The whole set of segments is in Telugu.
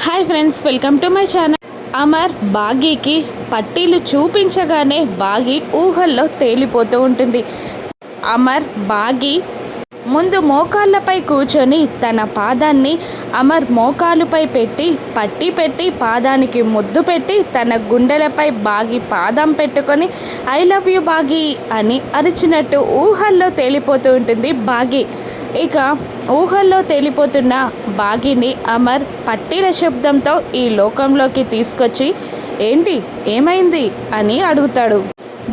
Hi friends, welcome to my channel. Amar బాగీకి పట్టీలు చూపించగానే బాగీ ఊహల్లో తేలిపోతూ ఉంటుంది. అమర్ బాగీ ముందు మోకాళ్ళపై కూర్చొని తన పాదాన్ని అమర్ మోకాలుపై పెట్టి పట్టి పెట్టి పాదానికి ముద్దు పెట్టి తన గుండెలపై బాగి పాదం పెట్టుకొని ఐ లవ్ యూ బాగీ అని అరిచినట్టు ఊహల్లో తేలిపోతూ ఉంటుంది బాగీ. ఇక ఊహల్లో తేలిపోతున్న బాగీని అమర్ పట్టీల శబ్దంతో ఈ లోకంలోకి తీసుకొచ్చి ఏంటి ఏమైంది అని అడుగుతాడు.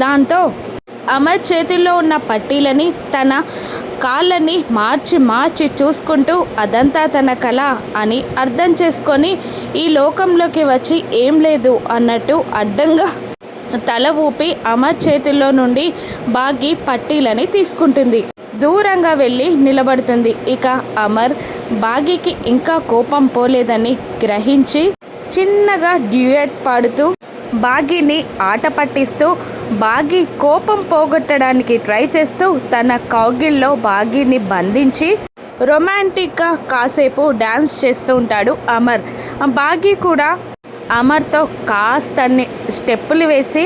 దాంతో అమర్ చేతిలో ఉన్న పట్టీలని తన కాళ్ళని మార్చి మార్చి చూసుకుంటూ అదంతా తన కళ అని అర్థం చేసుకొని ఈ లోకంలోకి వచ్చి ఏం లేదు అన్నట్టు అడ్డంగా తల ఊపి అమర్ చేతుల్లో నుండి బాగి పట్టీలని తీసుకుంటుంది. దూరంగా వెళ్ళి నిలబడుతుంది. ఇక అమర్ బాగీకి ఇంకా కోపం పోలేదని గ్రహించి చిన్నగా డ్యూయట్ పాడుతూ బాగీని ఆట పట్టిస్తూ బాగీ కోపం పోగొట్టడానికి ట్రై చేస్తూ తన కౌగిల్లో బాగీని బంధించి రొమాంటిక్గా కాసేపు డ్యాన్స్ చేస్తూ ఉంటాడు అమర్. బాగీ కూడా అమర్తో కాస్తన్ని స్టెప్పులు వేసి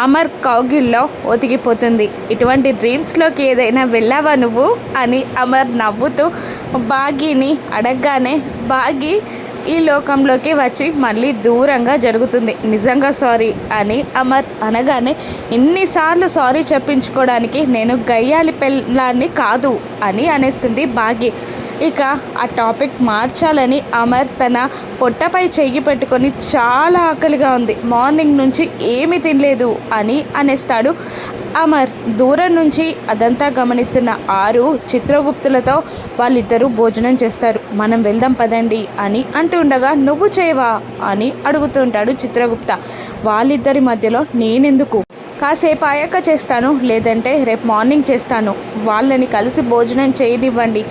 అమర్ కౌగిల్లో ఒదిగిపోతుంది. ఇటువంటి డ్రీమ్స్లోకి ఏదైనా వెళ్ళావా నువ్వు అని అమర్ నవ్వుతూ బాగీని అడగగానే బాగీ ఈ లోకంలోకి వచ్చి మళ్ళీ దూరంగా జరుగుతుంది. నిజంగా సారీ అని అమర్ అనగానే ఇన్నిసార్లు సారీ చెప్పించుకోవడానికి నేను గయ్యాలి పిల్లాన్ని కాదు అని అనేస్తుంది బాగీ. ఇక ఆ టాపిక్ మార్చాలని అమర్ తన పొట్టపై చెయ్యి పెట్టుకొని చాలా ఆకలిగా ఉంది, మార్నింగ్ నుంచి ఏమీ తినలేదు అని అనేస్తాడు అమర్. దూరం నుంచి అదంతా గమనిస్తున్న ఆరు చిత్రగుప్తులతో వాళ్ళిద్దరూ భోజనం చేస్తారు. మనం వెళ్దాం పదండి అని అంటుండగా నువ్వు చేయవా అని అడుగుతుంటాడు చిత్రగుప్త. వాళ్ళిద్దరి మధ్యలో నేనెందుకు, కాసేపు అయ్యాక చేస్తాను, లేదంటే రేపు మార్నింగ్ చేస్తాను, వాళ్ళని కలిసి భోజనం చేయనివ్వండి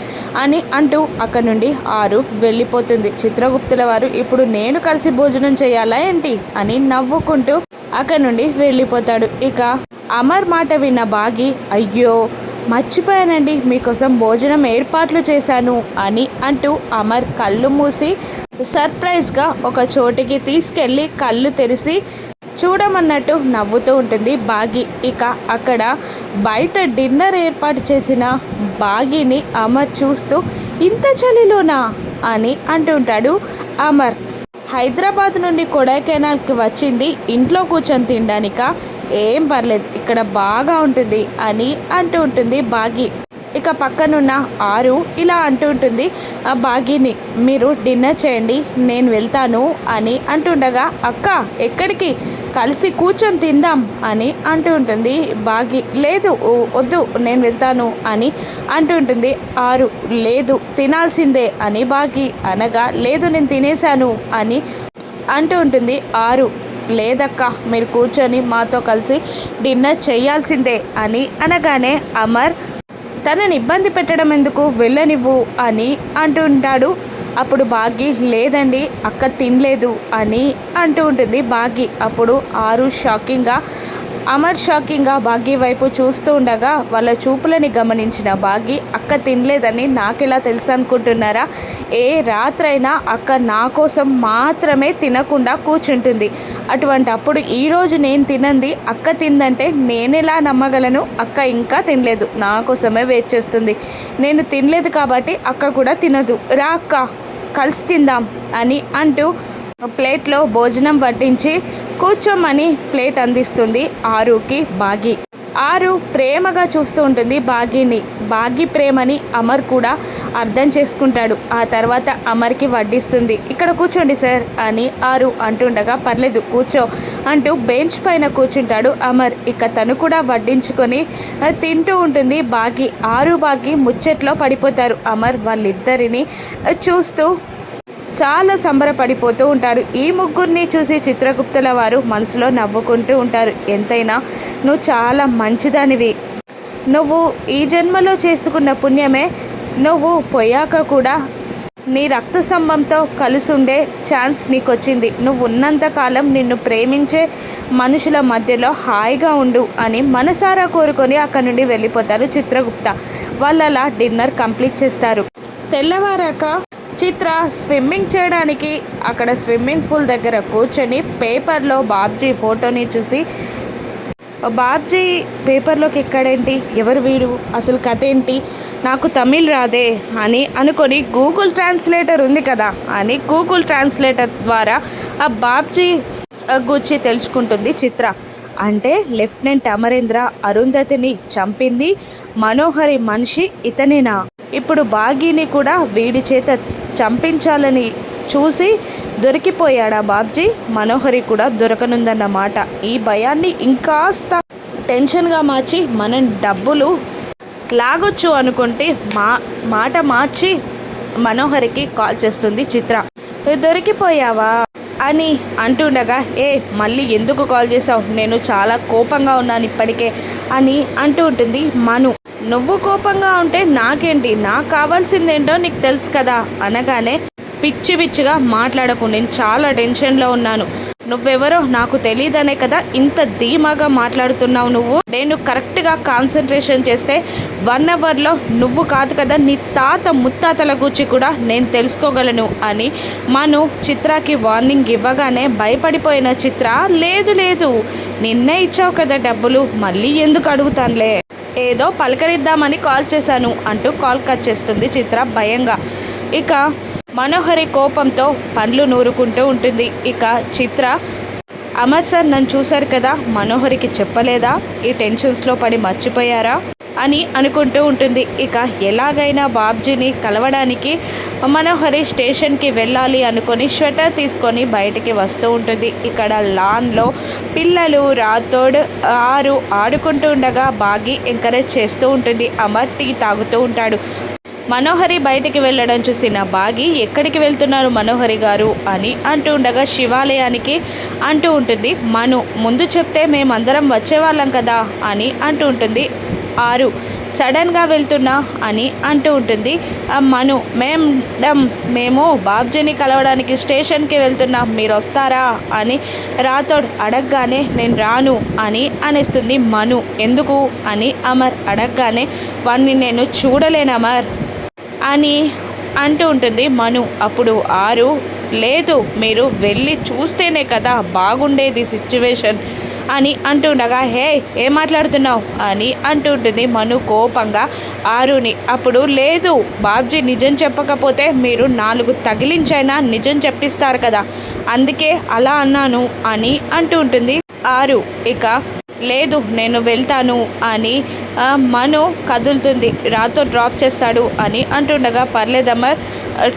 అని అంటూ అక్కడి నుండి ఆరు వెళ్ళిపోతుంది. చిత్రగుప్తుల వారు ఇప్పుడు నేను కలిసి భోజనం చేయాలా ఏంటి అని నవ్వుకుంటూ అక్కడి నుండి వెళ్ళిపోతాడు. ఇక అమర్ మాట విన్న బాగి అయ్యో మర్చిపోయానండి, మీకోసం భోజనం ఏర్పాట్లు చేశాను అని అంటూ అమర్ కళ్ళు మూసి సర్ప్రైజ్గా ఒక చోటికి తీసుకెళ్ళి కళ్ళు తెరిచి చూడమన్నట్టు నవ్వుతూ ఉంటుంది బాగి. ఇక అక్కడ బయట డిన్నర్ ఏర్పాటు చేసిన బాగిని అమర్ చూస్తూ ఇంత చలిలోనా అని అంటుంటాడు అమర్. హైదరాబాద్ నుండి కొడైకెనాల్కి వచ్చింది ఇంట్లో కూర్చొని తినడానిక, ఏం పర్లేదు ఇక్కడ బాగా ఉంటుంది అని అంటూ ఉంటుంది బాగి. ఇక పక్కనున్న ఆరు ఇలా అంటూ ఉంటుంది బాగిని, మీరు డిన్నర్ చేయండి నేను వెళ్తాను అని అంటుండగా అక్క ఎక్కడికి, కలిసి కూర్చొని తిందాం అని అంటూ ఉంటుంది బాగి. లేదు వద్దు నేను వెళ్తాను అని అంటూ ఉంటుంది ఆరు. లేదు తినాల్సిందే అని బాగి అనగా లేదు నేను తినేశాను అని అంటూ ఉంటుంది ఆరు. లేదక్క మీరు కూర్చొని మాతో కలిసి డిన్నర్ చేయాల్సిందే అని అనగానే అమర్ తనని ఇబ్బంది పెట్టడం ఎందుకు, వెళ్ళనివ్వు అని అంటుంటాడు. అప్పుడు బాగి లేదండి అక్క తినలేదు అని అంటూ ఉంటుంది బాగి. అప్పుడు ఆరు షాకింగ్గా అమర్ షాకింగ్గా బాగి వైపు చూస్తూ ఉండగా వాళ్ళ చూపులని గమనించిన బాగి అక్క తినలేదని నాకెలా తెలుసు అనుకుంటున్నారా, ఏ రాత్రైనా అక్క నా కోసం మాత్రమే తినకుండా కూర్చుంటుంది, అటువంటి అప్పుడు ఈరోజు నేను తినంది అక్క తిందంటే నేనెలా నమ్మగలను, అక్క ఇంకా తినలేదు నా కోసమే వెయిట్ చేస్తుంది, నేను తినలేదు కాబట్టి అక్క కూడా తినదు, రా అక్క కలిసి తిందాం అని అంటూ ప్లేట్లో భోజనం వడ్డించి కూర్చోమని ప్లేట్ అందిస్తుంది ఆరుకి బాగి. ఆరు ప్రేమగా చూస్తూ ఉంటుంది బాగిని. బాగి ప్రేమని అమర్ కూడా అర్థం చేసుకుంటాడు. ఆ తర్వాత అమర్కి వడ్డిస్తుంది. ఇక్కడ కూర్చోండి సార్ అని ఆరు అంటుండగా పర్లేదు కూర్చో అంటూ బెంచ్ పైన కూర్చుంటాడు అమర్. ఇక తను కూడా వడ్డించుకొని తింటూ ఉంటుంది బాగి. ఆరు బాగి ముచ్చట్లో పడిపోతారు. అమర్ వాళ్ళిద్దరిని చూస్తూ చాలా సంబరపడిపోతూ ఉంటారు. ఈ ముగ్గురిని చూసి చిత్రగుప్తుల వారు మనసులో నవ్వుకుంటూ ఉంటారు. ఎంతైనా నువ్వు చాలా మంచిదానివి, నువ్వు ఈ జన్మలో చేసుకున్న పుణ్యమే నువ్వు పోయాక కూడా నీ రక్త సంబంధంతో కలిసుండే ఛాన్స్ నీకు వచ్చింది, నువ్వు ఉన్నంతకాలం నిన్ను ప్రేమించే మనుషుల మధ్యలో హాయిగా ఉండు అని మనసారా కోరుకొని అక్కడి నుండి వెళ్ళిపోతారు చిత్రగుప్త. వాళ్ళలా డిన్నర్ కంప్లీట్ చేస్తారు. తెల్లవారాక చిత్ర స్విమ్మింగ్ చేయడానికి అక్కడ స్విమ్మింగ్ పూల్ దగ్గర కూర్చొని పేపర్లో బాబ్జీ ఫోటోని చూసి, బాబ్జీ పేపర్లోకి ఎక్కడేంటి, ఎవరు వీడు, అసలు కథ ఏంటి, నాకు తమిళ్ రాదే అని అనుకొని గూగుల్ ట్రాన్స్లేటర్ ఉంది కదా అని గూగుల్ ట్రాన్స్లేటర్ ద్వారా ఆ బాబ్జీ గురించి తెలుసుకుంటుంది చిత్ర. అంటే లెఫ్టినెంట్ అమరేంద్ర అరుంధతిని చంపింది మనోహరి మనిషి ఇతనేనా, ఇప్పుడు బాగీని కూడా వీడి చేత చంపించాలని చూసి దొరికిపోయాడా బాబ్జీ, మనోహరి కూడా దొరకనుందన్నమాట. ఈ భయాన్ని ఇంకాస్త టెన్షన్గా మార్చి మనం డబ్బులు లాగొచ్చు అనుకుంటే మాట మార్చి మనోహరికి కాల్ చేస్తుంది చిత్ర. దొరికిపోయావా అని అంటుండగా, మళ్ళీ ఎందుకు కాల్ చేసావు, నేను చాలా కోపంగా ఉన్నాను ఇప్పటికే అని అంటూ ఉంటుంది మను. నువ్వు కోపంగా ఉంటే నాకేంటి, నాకు కావాల్సిందేంటో నీకు తెలుసు కదా అనగానే, పిచ్చి పిచ్చిగా మాట్లాడకు, నేను చాలా టెన్షన్లో ఉన్నాను, నువ్వెవరో నాకు తెలియదనే కదా ఇంత ధీమాగా మాట్లాడుతున్నావు నువ్వు, నేను కరెక్ట్గా కాన్సన్ట్రేషన్ చేస్తే 1 అవర్లో నువ్వు కాదు కదా నీ తాత ముత్తాతల గురించి కూడా నేను తెలుసుకోగలను అని మను చిత్రకి వార్నింగ్ ఇవ్వగానే భయపడిపోయిన చిత్ర, లేదు లేదు నిన్నే ఇచ్చావు కదా డబ్బులు, మళ్ళీ ఎందుకు అడుగుతానులే, ఏదో పలకరిద్దామని కాల్ చేశాను అంటూ కాల్ కట్ చేస్తుంది చిత్ర భయంగా. ఇక మనోహరి కోపంతో పండ్లు నూరుకుంటూ ఉంటుంది. ఇక చిత్ర, అమర్ సార్ నన్ను చూశారు కదా, మనోహరికి చెప్పలేదా, ఈ టెన్షన్స్లో పడి మర్చిపోయారా అని అనుకుంటూ ఉంటుంది. ఇక ఎలాగైనా బాబ్జీని కలవడానికి మనోహరి స్టేషన్కి వెళ్ళాలి అనుకొని స్వెటర్ తీసుకొని బయటికి వస్తూ ఉంటుంది. ఇక్కడ లాన్లో పిల్లలు రాథోడ్ ఆరు ఆడుకుంటూ ఉండగా బాగి ఎంకరేజ్ చేస్తూ ఉంటుంది. అమర్ టీ తాగుతూ ఉంటాడు. మనోహరి బయటికి వెళ్ళడం చూసిన బాగి, ఎక్కడికి వెళ్తున్నారు మనోహరి గారు అని అంటూ ఉండగా, శివాలయానికి అంటూ ఉంటుంది మను. ముందు చెప్తే మేమందరం వచ్చేవాళ్ళం కదా అని అంటూ ఉంటుంది ఆరు. సడన్గా వెళ్తున్నా అని అంటూ ఉంటుంది మను. మేడం, మేము బాబ్జీని కలవడానికి స్టేషన్కి వెళ్తున్నాం, మీరు వస్తారా అని రాథోడ్ అడగగానే, నేను రాను అని అనేస్తుంది మను. ఎందుకు అని అమర్ అడగగానే, వాణ్ణి నేను చూడలేను అమర్ అని అంటూ ఉంటుంది మను. అప్పుడు ఆరు, లేదు మీరు వెళ్ళి చూస్తేనే కదా బాగుండేది సిచ్యువేషన్ అని అంటుండగా, ఏం మాట్లాడుతున్నావు అని అంటుంటుంది మను కోపంగా ఆరుని. అప్పుడు లేదు, బాబ్జీ నిజం చెప్పకపోతే మీరు 4 తగిలించైనా నిజం చెప్పిస్తారు కదా, అందుకే అలా అన్నాను అని అంటూ ఉంటుంది ఆరు. ఇక లేదు నేను వెళ్తాను అని మను కదులుతుంది. రాతో డ్రాప్ చేస్తాడు అని అంటుండగా, పర్లేదమ్మా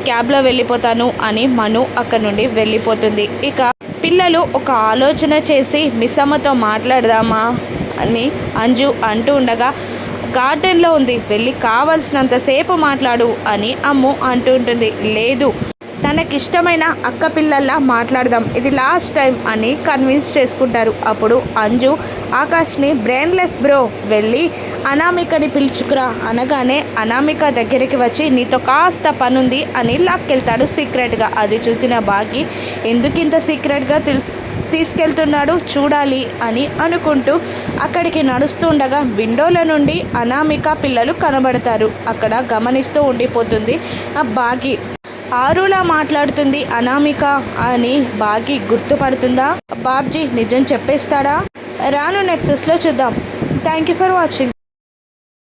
క్యాబ్లో వెళ్ళిపోతాను అని మను అక్కడి నుండి వెళ్ళిపోతుంది. ఇక పిల్లలు ఒక ఆలోచన చేసి మిస్సమ్మతో మాట్లాడదామా అని అంజు అంటూ ఉండగా, గార్డెన్లో ఉంది, వెళ్ళి కావాల్సినంతసేపు మాట్లాడు అని అమ్ము అంటూ ఉంటుంది. లేదు, తనకిష్టమైన అక్క పిల్లల్లా మాట్లాడదాం, ఇది లాస్ట్ టైం అని కన్విన్స్ చేసుకుంటారు. అప్పుడు అంజు ఆకాష్ని, బ్రెయిన్లెస్ బ్రో వెళ్ళి అనామికని పిలుచుకురా అనగానే అనామిక దగ్గరికి వచ్చి, నీతో కాస్త పనుంది అని లాక్కెళ్తాడు సీక్రెట్గా. అది చూసిన బాగి, ఎందుకు ఇంత సీక్రెట్గా తీసుకెళ్తున్నాడు చూడాలి అని అనుకుంటూ అక్కడికి నడుస్తుండగా విండోల నుండి అనామిక పిల్లలు కనబడతారు. అక్కడ గమనిస్తూ ఉండిపోతుంది బాగి. ఆరులా మాట్లాడుతుంది అనామిక అని బాగి గుర్తుపడుతుందా? బాబ్జీ నిజం చెప్పేస్తాడా? రాను నెక్సెస్లో చూద్దాం. Thank you for watching.